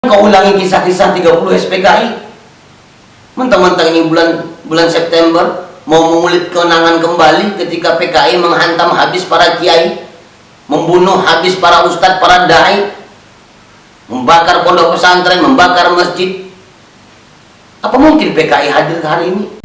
Kau ulangi kisah-kisah 30 SPKI. Mentang-mentang ini bulan September mau mengulit kewenangan kembali ketika PKI menghantam habis para kiai, membunuh habis para ustadz, para dai, membakar pondok pesantren, membakar masjid. Apa mungkin PKI hadir hari ini?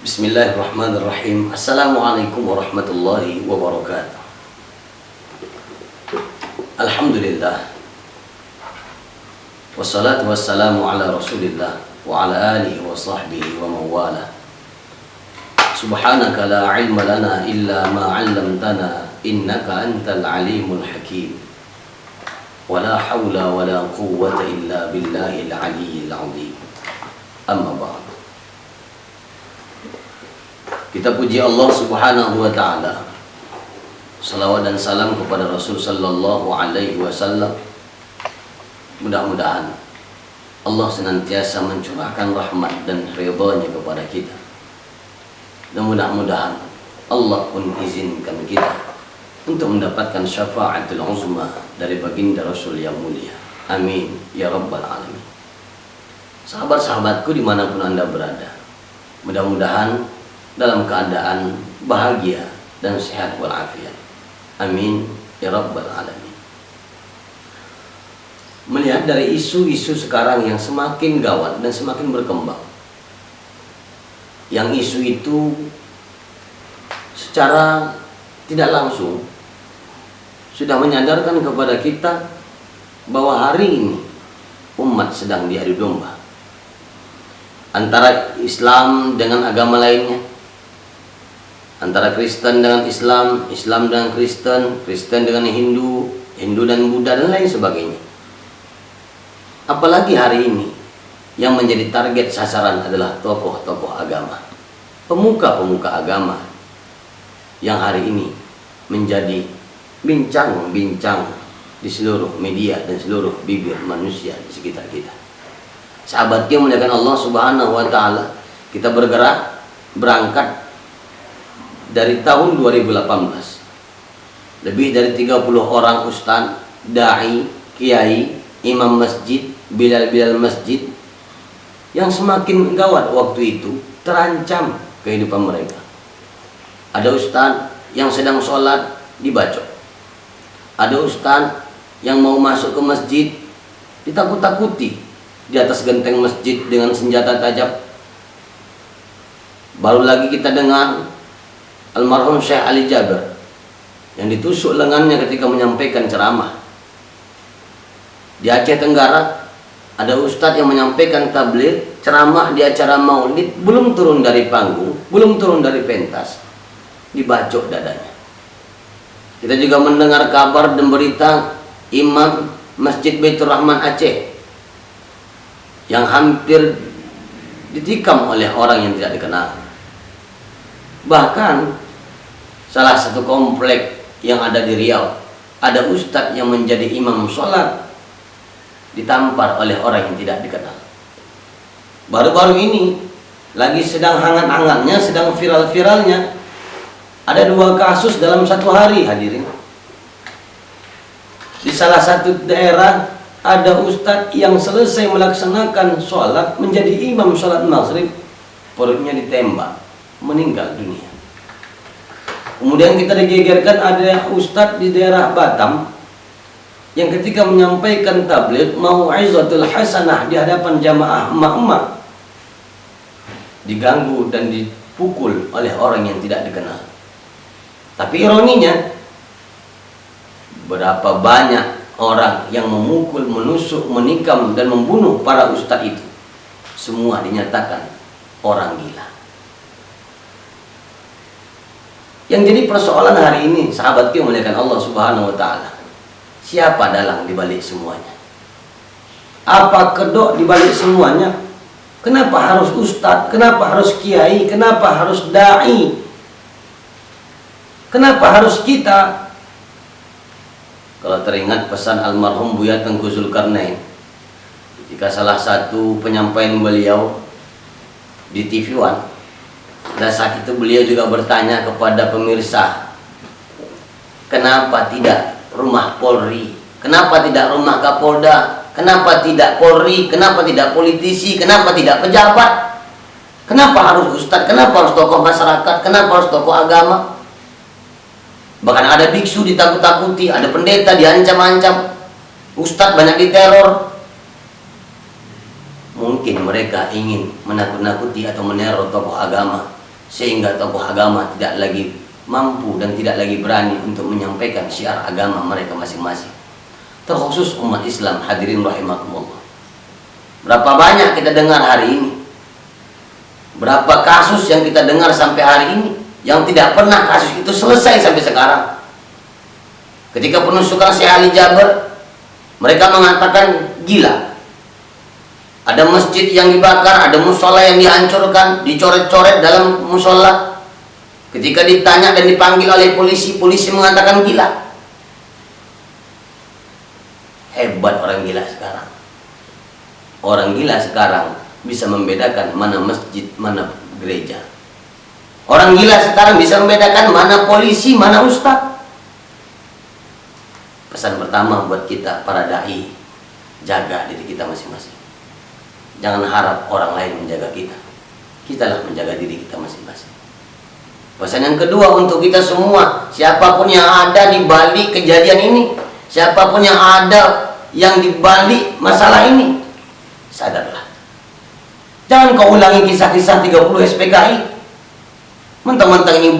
Bismillahirrahmanirrahim. Assalamualaikum warahmatullahi wabarakatuh. Alhamdulillah. Wassalatu wassalamu ala rasulillah wa ala alihi wa sahbihi wa mawala. Subhanaka la ilma lana illa ma 'allamtana innaka antal alimul hakim. Wa la hawla wa la quwwata illa billahil aliyyil azim. Amma ba'd. Kita puji Allah Subhanahu wa ta'ala. Salawat dan salam kepada Rasul sallallahu alaihi wasallam. Mudah-mudahan Allah senantiasa mencurahkan rahmat dan ridha-Nya kepada kita. Dan mudah-mudahan Allah pun izinkan kita untuk mendapatkan syafaatul uzma dari baginda Rasul yang mulia. Amin ya rabbal alamin. Sahabat-sahabatku dimanapun Anda berada, mudah-mudahan dalam keadaan bahagia dan sehat walafiat. Amin ya rabbal alamin. Melihat dari isu-isu sekarang yang semakin gawat dan semakin berkembang, yang isu itu secara tidak langsung sudah menyadarkan kepada kita bahwa hari ini umat sedang diadu domba antara Islam dengan agama lainnya, antara Kristen dengan Islam, Islam dengan Kristen, Kristen dengan Hindu, Hindu dan Buddha dan lain sebagainya. Apalagi hari ini yang menjadi target sasaran adalah tokoh-tokoh agama, pemuka-pemuka agama yang hari ini menjadi bincang-bincang di seluruh media dan seluruh bibir manusia di sekitar kita. Sahabat yang memuliakan Allah Subhanahu wa ta'ala, kita berangkat dari tahun 2018, lebih dari 30 orang ustaz, dai, kiai, imam masjid, bilal-bilal masjid yang semakin gawat waktu itu terancam kehidupan mereka. Ada ustaz yang sedang sholat dibacok, ada ustaz yang mau masuk ke masjid ditakut-takuti di atas genteng masjid dengan senjata tajam. Baru lagi kita dengar almarhum Syekh Ali Jaber yang ditusuk lengannya ketika menyampaikan ceramah. Di Aceh Tenggara ada ustadz yang menyampaikan tabligh ceramah di acara maulid, belum turun dari panggung, belum turun dari pentas, dibacok dadanya. Kita juga mendengar kabar dan berita imam Masjid Baitur Rahman Aceh yang hampir ditikam oleh orang yang tidak dikenal. Bahkan salah satu komplek yang ada di Riau, ada ustadz yang menjadi imam sholat ditampar oleh orang yang tidak dikenal. Baru-baru ini lagi sedang hangat-hangatnya, sedang viral-viralnya, ada 2 kasus dalam 1 hari, hadirin. Di salah satu daerah ada ustadz yang selesai melaksanakan sholat, menjadi imam sholat maghrib, perutnya ditembak, meninggal dunia. Kemudian kita digegerkan ada ustadz di daerah Batam yang ketika menyampaikan tabligh mau'izatul hasanah di hadapan jamaah emak-emak diganggu dan dipukul oleh orang yang tidak dikenal. Tapi ironinya, berapa banyak orang yang memukul, menusuk, menikam dan membunuh para ustadz itu, semua dinyatakan orang gila. Yang jadi persoalan hari ini, sahabat yang memuliakan Allah Subhanahu wa ta'ala, siapa dalang di balik semuanya? Apa kedok di balik semuanya? Kenapa harus ustadz? Kenapa harus kiai? Kenapa harus dai? Kenapa harus kita? Kalau teringat pesan almarhum Buya Tengku Zulkarnain, ketika salah satu penyampaian beliau di TV One, pada saat itu beliau juga bertanya kepada pemirsa, kenapa tidak rumah Polri? Kenapa tidak rumah Kapolda? Kenapa tidak Polri? Kenapa tidak politisi? Kenapa tidak pejabat? Kenapa harus ustadz? Kenapa harus tokoh masyarakat? Kenapa harus tokoh agama? Bahkan ada biksu ditakut-takuti, ada pendeta diancam-ancam, ustadz banyak diteror. Mungkin mereka ingin menakut-nakuti atau meneror tokoh agama, sehingga tokoh agama tidak lagi mampu dan tidak lagi berani untuk menyampaikan syiar agama mereka masing-masing. Terkhusus umat Islam, hadirin rahimakumullah. Berapa banyak kita dengar hari ini, berapa kasus yang kita dengar sampai hari ini, yang tidak pernah kasus itu selesai sampai sekarang. Ketika penusukan Syekh Ali Jaber, mereka mengatakan gila. Ada masjid yang dibakar, ada musola yang dihancurkan, dicoret-coret dalam musola. Ketika ditanya dan dipanggil oleh polisi, polisi mengatakan gila. Hebat orang gila sekarang. Orang gila sekarang bisa membedakan mana masjid, mana gereja. Orang gila sekarang bisa membedakan mana polisi, mana ustaz. Pesan pertama buat kita para dai, jaga diri kita masing-masing. Jangan harap orang lain menjaga kita. Kitalah menjaga diri kita masing-masing. Pesan yang kedua untuk kita semua, siapapun yang ada di balik kejadian ini, siapapun yang ada yang dibalik masalah ini, sadarlah. Jangan kau ulangi kisah-kisah 30 SPKI. Mentang-mentang ini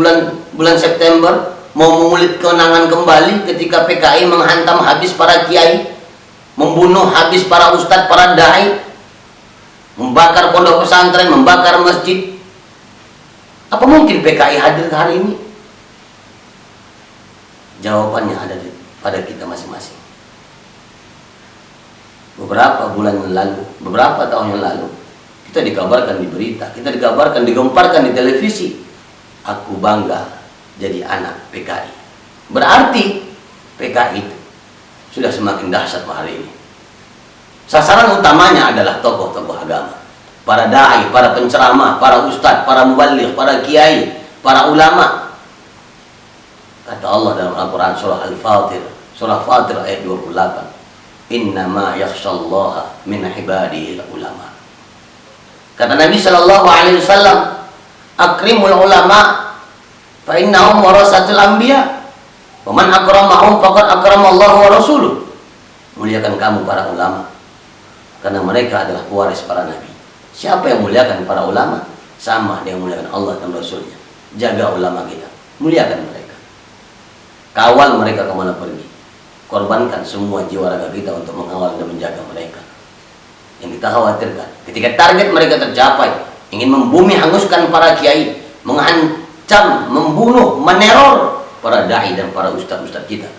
bulan September mau mengulit kewenangan kembali ketika PKI menghantam habis para kiai, membunuh habis para ustadz, para dai, membakar pondok pesantren, membakar masjid. Apa mungkin PKI hadir ke hari ini? Jawabannya ada pada kita masing-masing. Beberapa bulan yang lalu, beberapa tahun yang lalu, kita dikabarkan di berita, kita dikabarkan, digemparkan di televisi, aku bangga jadi anak PKI. Berarti PKI itu sudah semakin dahsyat hari ini. Sasaran utamanya adalah tokoh-tokoh agama, para dai, para penceramah, para ustadz, para mubaligh, para kiai, para ulama. Kata Allah dalam Al-Quran surah Al-Fatir, surah Fatir ayat 28, innama yakhshallaha min ibadihi ulama. Kata Nabi SAW, akrimul ulama fa innahum warasatul anbiya wa man akramahum faqad akramallahu wa rasuluh. Muliakan kamu para ulama, karena mereka adalah pewaris para nabi. Siapa yang muliakan para ulama, sama dia muliakan Allah dan Rasulnya. Jaga ulama kita, muliakan mereka, kawal mereka kemana pergi. Korbankan semua jiwa raga kita untuk mengawal dan menjaga mereka. Yang kita khawatirkan, ketika target mereka tercapai, ingin membumi hanguskan para kiai, mengancam, membunuh, meneror para dai dan para ustadz-ustadz kita,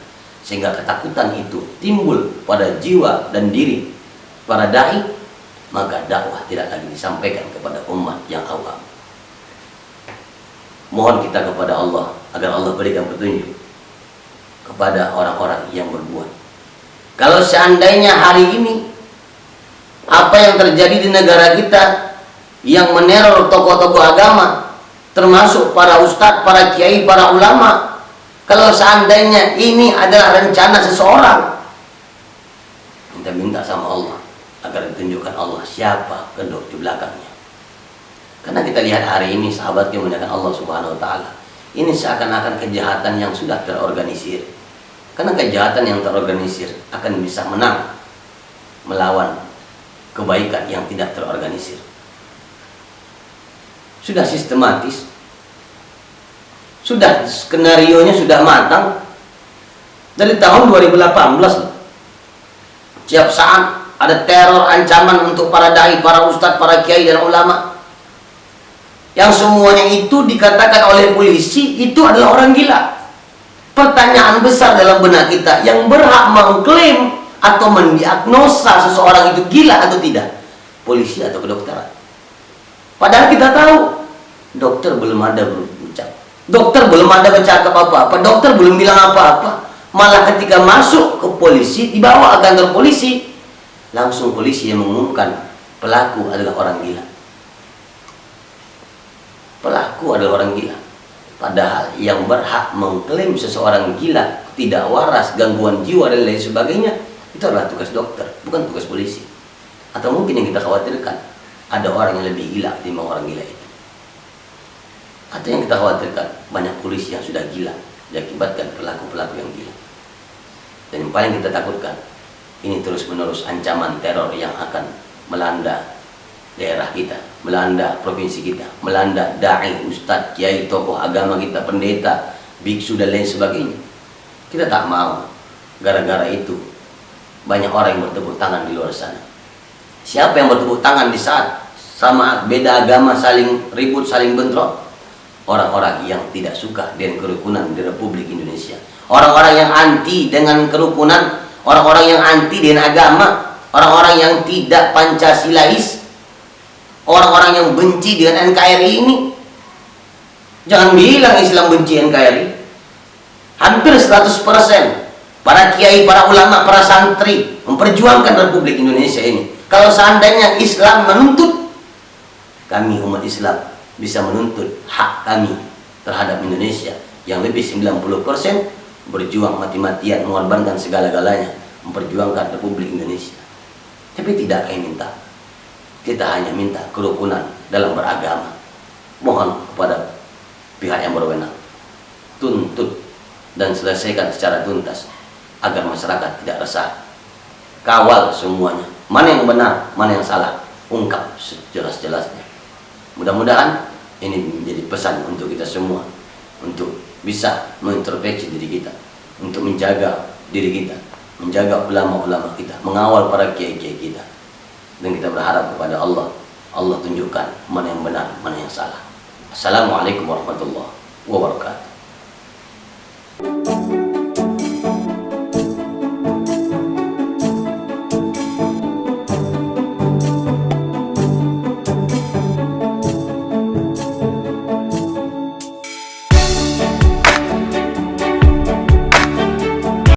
sehingga ketakutan itu timbul pada jiwa dan diri para dai, maka dakwah tidak lagi disampaikan kepada umat yang awam. Mohon kita kepada Allah agar Allah berikan petunjuk kepada orang-orang yang berbuat. Kalau seandainya hari ini apa yang terjadi di negara kita yang meneror tokoh-tokoh agama, termasuk para ustadz, para kiai, para ulama, kalau seandainya ini adalah rencana seseorang, kita minta sama Allah agar ditunjukkan Allah siapa kedok di belakangnya. Karena kita lihat hari ini sahabat yang memuliakan Allah Subhanahu wa taala, ini seakan-akan kejahatan yang sudah terorganisir. Karena kejahatan yang terorganisir akan bisa menang melawan kebaikan yang tidak terorganisir. Sudah sistematis, sudah skenarionya sudah matang dari tahun 2018. Setiap saat ada teror ancaman untuk para dai, para ustadz, para kiai dan ulama, yang semuanya itu dikatakan oleh polisi itu adalah orang gila. Pertanyaan besar dalam benak kita, yang berhak mengklaim atau mendiagnosa seseorang itu gila atau tidak? Polisi atau kedokteran? Padahal kita tahu dokter belum ada berucap, dokter belum ada bercakap apa-apa, dokter belum bilang apa-apa. Malah ketika masuk ke polisi, dibawa ke kantor polisi, langsung polisi yang mengumumkan pelaku adalah orang gila. Pelaku adalah orang gila. Padahal yang berhak mengklaim seseorang gila, tidak waras, gangguan jiwa dan lain sebagainya, itu adalah tugas dokter, bukan tugas polisi. Atau mungkin yang kita khawatirkan, ada orang yang lebih gila ketimbang orang gila itu. Atau yang kita khawatirkan, banyak polisi yang sudah gila diakibatkan pelaku-pelaku yang gila. Dan yang paling kita takutkan, ini terus-menerus ancaman teror yang akan melanda daerah kita, melanda provinsi kita, melanda dai, ustadz, kiai, tokoh agama kita, pendeta, biksu dan lain sebagainya. Kita tak mau gara-gara itu banyak orang yang bertepuk tangan di luar sana. Siapa yang bertepuk tangan di saat sama beda agama saling ribut, saling bentrok? Orang-orang yang tidak suka dengan kerukunan di Republik Indonesia, orang-orang yang anti dengan kerukunan, orang-orang yang anti dengan agama, orang-orang yang tidak Pancasilais, orang-orang yang benci dengan NKRI ini. Jangan bilang Islam benci NKRI. Hampir 100% para kiai, para ulama, para santri memperjuangkan Republik Indonesia ini. Kalau seandainya Islam menuntut, kami umat Islam bisa menuntut hak kami terhadap Indonesia yang lebih 90% berjuang mati-matian, mengorbankan segala-galanya memperjuangkan Republik Indonesia. Tapi tidak kami minta. Kita hanya minta kerukunan dalam beragama. Mohon kepada pihak yang berwenang, tuntut dan selesaikan secara tuntas agar masyarakat tidak resah. Kawal semuanya, mana yang benar, mana yang salah, ungkap sejelas-jelasnya. Mudah-mudahan ini menjadi pesan untuk kita semua, untuk bisa mengintrospeksi diri kita, untuk menjaga diri kita, menjaga ulama-ulama kita, mengawal para kiai-kiai kita. Dan kita berharap kepada Allah, Allah tunjukkan mana yang benar, mana yang salah. Assalamualaikum warahmatullahi wabarakatuh.